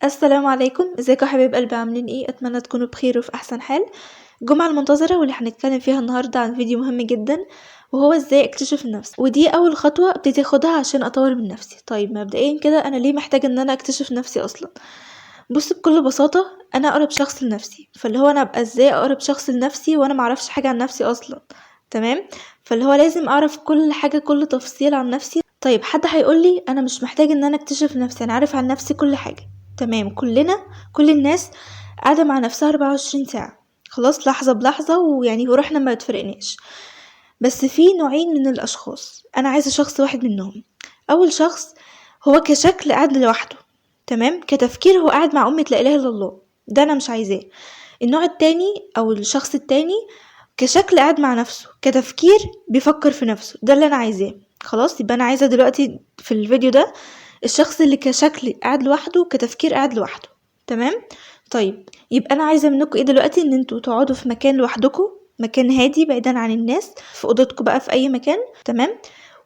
السلام عليكم، ازيكم يا حبايب قلبي؟ عاملين ايه؟ اتمنى تكونوا بخير وفي احسن حال. الجمعة المنتظرة واللي هنتكلم فيها النهاردة عن فيديو مهم جدا، وهو ازاي اكتشف النفس، ودي اول خطوة ابتدي اخدها عشان اطور من نفسي. طيب مبدئيا كده انا ليه محتاجة ان انا اكتشف نفسي اصلا؟ بص، بكل بساطة انا اقرب شخص لنفسي، فاللي هو انا ابقى ازاي اقرب شخص لنفسي وانا معرفش حاجة عن نفسي اصلا؟ تمام. فاللي هو لازم اعرف كل حاجة، كل تفصيل عن نفسي. طيب حد هيقولي انا مش محتاج ان انا اكتشف نفسي، انا عارف عن نفسي كل حاجة. تمام، كل الناس قاعدة مع نفسها 24 ساعة، خلاص لحظة بلحظة، ويعني وروحنا ما بتفرقناش. بس في نوعين من الاشخاص انا عايزة شخص واحد منهم. اول شخص هو كشكل قاعد لوحده، تمام، كتفكير هو قاعد مع أمة لا إله إلا الله، ده أنا مش عايزاه. النوع التاني أو الشخص التاني كشكل قاعد مع نفسه، كتفكير بيفكر في نفسه، ده اللي أنا عايزاه. خلاص، يبقى أنا عايزة دلوقتي في الفيديو ده الشخص اللي كشكل قاعد لوحده، كتفكير قاعد لوحده. تمام. طيب يبقى أنا عايزة منكم ايه دلوقتي؟ ان انتوا تقعدوا في مكان لوحدكم، مكان هادي بعيدا عن الناس، في اوضتكم بقى، في اي مكان. تمام.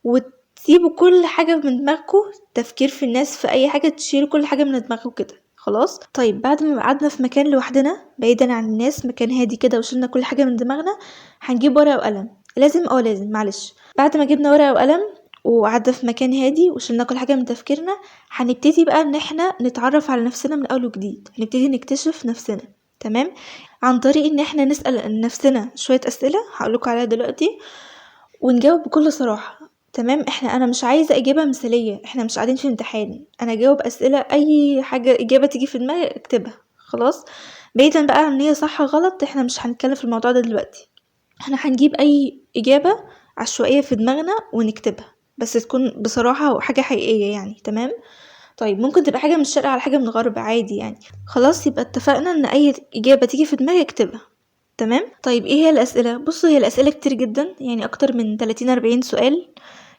وتسيبوا كل حاجة من دماغكم، تفكير في الناس، في اي حاجة، تشيلوا كل حاجة من دماغكم كده. خلاص. طيب بعد ما قعدنا في مكان لوحدنا بعيدا عن الناس، مكان هادي كده، وشلنا كل حاجة من دماغنا، هنجيب ورقة وقلم. لازم معلش، بعد ما جبنا ورقة وقلم وقعدنا في مكان هادي وشلنا كل حاجة من تفكيرنا، هنبتدي بقى ان احنا نتعرف على نفسنا من اول وجديد، هنبتدي نكتشف نفسنا. تمام. عن طريق ان احنا نسأل نفسنا شوية اسئلة هقولكوا عليها دلوقتي، ونجاوب بكل صراحة. تمام. انا مش عايزة اجابة مثالية، احنا مش قاعدين في امتحان، انا جاوب اسئلة، اي حاجة اجابة تيجي في دماغي اكتبها. خلاص. بعيدا بقى عن هي صح غلط، احنا مش هنتكلم في الموضوع ده دلوقتي. احنا هنجيب اي اجابة عشوائية في دماغنا ونكتبها، بس تكون بصراحة وحاجة حقيقية يعني. تمام. طيب ممكن تبقى حاجة من الشرق على حاجة من الغرب، عادي يعني. خلاص، يبقى اتفقنا ان اي اجابة تيجي في دماغي اكتبها. تمام. طيب ايه هي الاسئلة؟ بصوا، هي الاسئلة كتير جدا، يعني اكتر من 30-40 سؤال،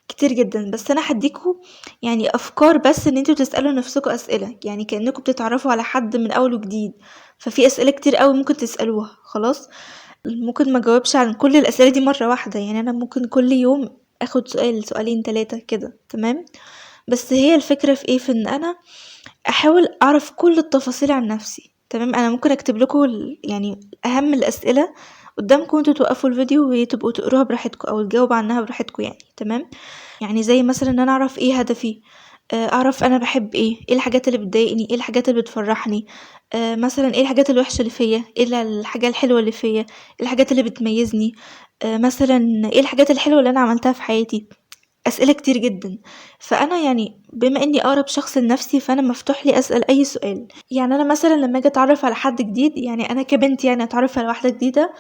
كتير جدا. بس انا هديكوا يعني افكار، بس ان انتوا تسألوا نفسكوا اسئلة، يعني كأنكم بتتعرفوا على حد من اول وجديد. ففي اسئلة كتير قوي ممكن تسألوها. خلاص. ممكن ما جاوبش عن كل الاسئلة دي مرة واحدة، يعني انا ممكن كل يوم اخد سؤال، سؤالين، 3 كده. تمام. بس هي الفكرة في ايه؟ في ان انا احاول اعرف كل التفاصيل عن نفسي. تمام. انا ممكن اكتب لكم يعني اهم الاسئله قدامكم، انتوا توقفوا الفيديو وتبقوا تقروها براحتكم او تجاوبوا عنها براحتكم يعني. تمام. يعني زي مثلا ان انا اعرف ايه هدفي، اعرف انا بحب ايه الحاجات اللي بتضايقني، ايه الحاجات اللي بتفرحني، مثلا ايه الحاجات الوحشه اللي فيا، ايه الحاجه الحلوه اللي فيا، ايه الحاجات اللي بتميزني، مثلا ايه الحاجات الحلوه اللي انا عملتها في حياتي. أسئلة كتير جدا. فأنا يعني بما إني أقرب شخص لنفسي، فأنا مفتوح لي أسأل أي سؤال. يعني أنا مثلا لما أجي أتعرف على حد جديد، يعني أنا كبنت يعني أتعرف على واحدة جديدة،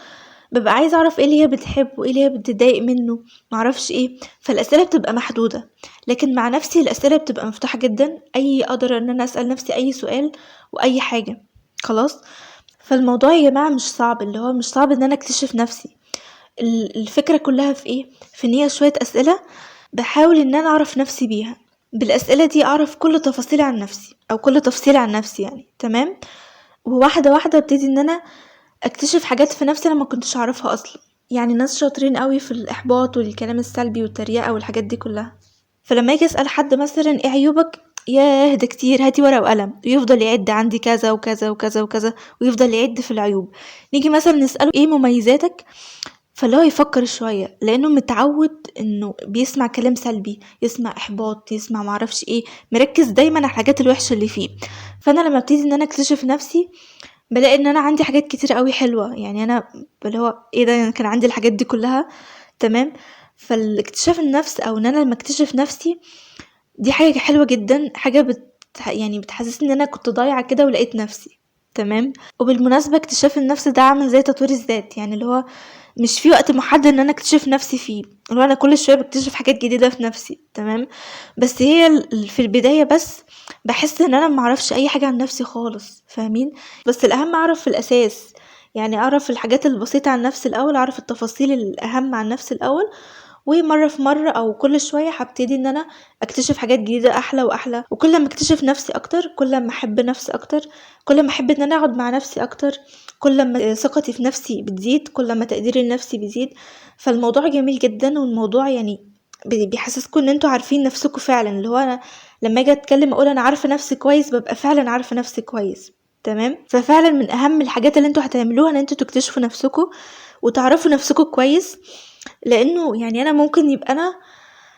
ببقى عايزة أعرف إيه اللي هي بتحبه وإيه اللي هي بتضايق منه، معرفش إيه. فالأسئلة بتبقى محدودة. لكن مع نفسي الأسئلة بتبقى مفتوحة جدا، أقدر إن أنا أسأل نفسي أي سؤال وأي حاجة. خلاص. فالموضوع يا جماعة مش صعب، اللي هو مش صعب إن أنا أكتشف نفسي. الفكرة كلها في إيه؟ في إن هي شوية أسئلة بحاول ان انا اعرف نفسي بيها. بالاسئله دي اعرف كل تفاصيل عن نفسي، او كل تفصيل عن نفسي يعني. تمام. وواحده واحده ابتدي ان انا اكتشف حاجات في نفسي انا ما كنتش اعرفها اصلا. يعني ناس شاطرين قوي في الاحباط والكلام السلبي والتريقه والحاجات دي كلها. فلما يجي اسال حد مثلا ايه عيوبك، ياه ده كتير، هاتي ورقه وقلم، ويفضل يعد عندي كذا وكذا وكذا وكذا، ويفضل يعد في العيوب. نيجي مثلا نساله ايه مميزاتك، فاللي هو يفكر شوية، لأنه متعود إنه بيسمع كلام سلبي، يسمع إحباط، يسمع معرفش إيه، مركز دايما على الحاجات الوحشة اللي فيه. فأنا لما ابتدي إن أنا أكتشف نفسي، بلاقي إن أنا عندي حاجات كتير قوي حلوة، يعني أنا اللي هو إيه ده، أنا كان عندي الحاجات دي كلها. تمام. فالاكتشاف النفس، أو إن أنا لما أكتشف نفسي، دي حاجة حلوة جدا، حاجة يعني بتحسسني إن أنا كنت ضايعة كده ولقيت نفسي. تمام. وبالمناسبة اكتشاف النفس ده عامل زي تطوير الذات، يعني اللي هو مش في وقت محدد ان انا اكتشف نفسي فيه، اللي هو انا كل شويه بكتشف حاجات جديده في نفسي. تمام. بس هي في البدايه بس بحس ان انا معرفش اي حاجه عن نفسي خالص، فاهمين؟ بس الاهم اعرف في الاساس، يعني اعرف الحاجات البسيطه عن نفسي الاول، اعرف التفاصيل الاهم عن نفسي الاول، ومرة في مرة أو كل شوية هبتدي إن أنا أكتشف حاجات جديدة أحلى وأحلى. وكل ما أكتشف نفسي أكتر، كل ما أحب نفسي أكتر، كل ما أحب إن أنا أقعد مع نفسي أكتر، كل ما ثقتي في نفسي بتزيد، كل ما تقديري لنفسي بيزيد. فالموضوع جميل جدا، والموضوع يعني بيحسسكم إن انتوا عارفين نفسكم فعلا، اللي هو أنا لما اجي اتكلم اقول انا عارفه نفسي كويس، ببقى فعلا عارفه نفسي كويس. تمام. ففعلا من اهم الحاجات اللي انتوا هتعملوها ان انتوا تكتشفوا نفسكم وتعرفوا نفسكم كويس، لانه يعني انا ممكن يبقى انا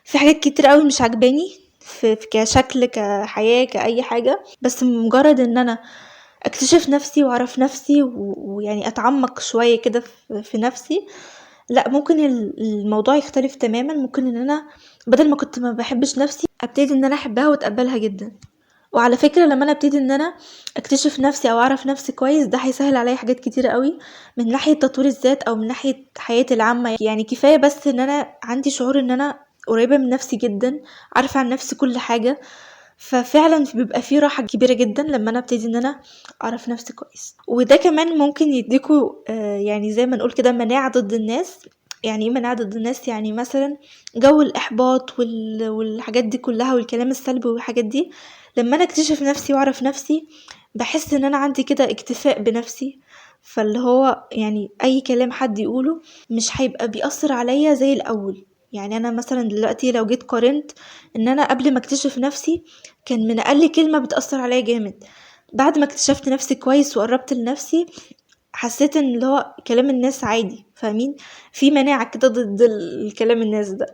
في حاجات كتير قوي مش عجباني في كشكل كحياه كاي حاجه، بس مجرد ان انا اكتشف نفسي واعرف نفسي ويعني اتعمق شويه كده في نفسي، لا ممكن الموضوع يختلف تماما. ممكن ان انا بدل ما كنت ما بحبش نفسي ابتدي ان انا احبها واتقبلها جدا. وعلى فكرة لما انا ابتدي ان انا اكتشف نفسي او اعرف نفسي كويس، ده هيسهل عليا حاجات كتيرة قوي من ناحية تطوير الذات او من ناحية حياتي العامة. يعني كفاية بس ان انا عندي شعور ان انا قريبة من نفسي جدا، عارفة عن نفسي كل حاجة. ففعلا بيبقى فيه راحة كبيرة جدا لما انا ابتدي ان انا اعرف نفسي كويس. وده كمان ممكن يديكوا يعني زي ما نقول كده مناعة ضد الناس. يعني ايه مناعة ضد الناس؟ يعني مثلا جو الاحباط والحاجات دي كلها والكلام السلبي والحاجات دي، لما انا اكتشف نفسي واعرف نفسي بحس ان انا عندي كده اكتفاء بنفسي. فاللي هو يعني اي كلام حد يقوله مش هيبقى بيأثر عليا زي الاول. يعني انا مثلا دلوقتي لو جيت قارنت ان انا قبل ما اكتشف نفسي كان من اقل كلمة بتأثر عليا جامد، بعد ما اكتشفت نفسي كويس وقربت لنفسي حسيت ان اللي هو كلام الناس عادي. فاهمين؟ في مناعة كده ضد الكلام الناس ده.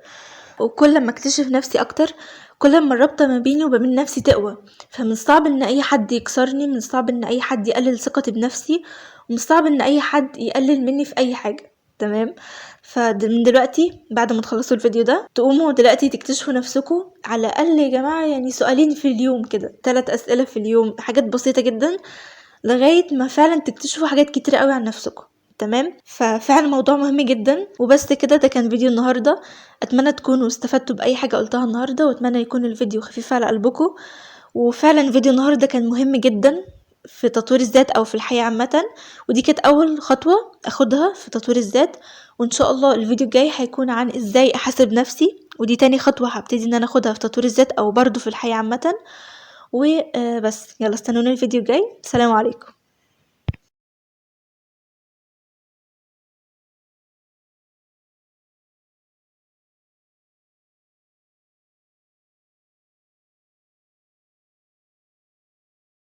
وكل ما اكتشف نفسي اكتر كل ما الرابطة ما بيني وبين نفسي تقوى. فمن الصعب ان اي حد يكسرني، من الصعب ان اي حد يقلل ثقتي بنفسي، ومن الصعب ان اي حد يقلل مني في اي حاجة. تمام. فمن دلوقتي بعد ما تخلصوا الفيديو ده تقوموا دلوقتي تكتشفوا نفسكم على الاقل يا جماعة، يعني سؤالين في اليوم كده، 3 اسئلة في اليوم، حاجات بسيطة جدا لغاية ما فعلا تكتشفوا حاجات كتير قوي عن نفسكم. تمام. ففعلا موضوع مهم جدا. وبس كده، ده كان فيديو النهاردة. اتمنى تكونوا استفدتوا باي حاجة قلتها النهاردة، واتمنى يكون الفيديو خفيف على قلبكم. وفعلا فيديو النهاردة كان مهم جدا في تطوير الذات او في الحياة عامة، ودي كانت اول خطوة اخدها في تطوير الذات. وان شاء الله الفيديو الجاي هيكون عن ازاي احاسب نفسي، ودي تاني خطوة هبتدي ان انا اخدها في تطوير الذات او برضو في الحياة عامة. وبس يلا استنوني الفيديو الجاي. سلام عليكم.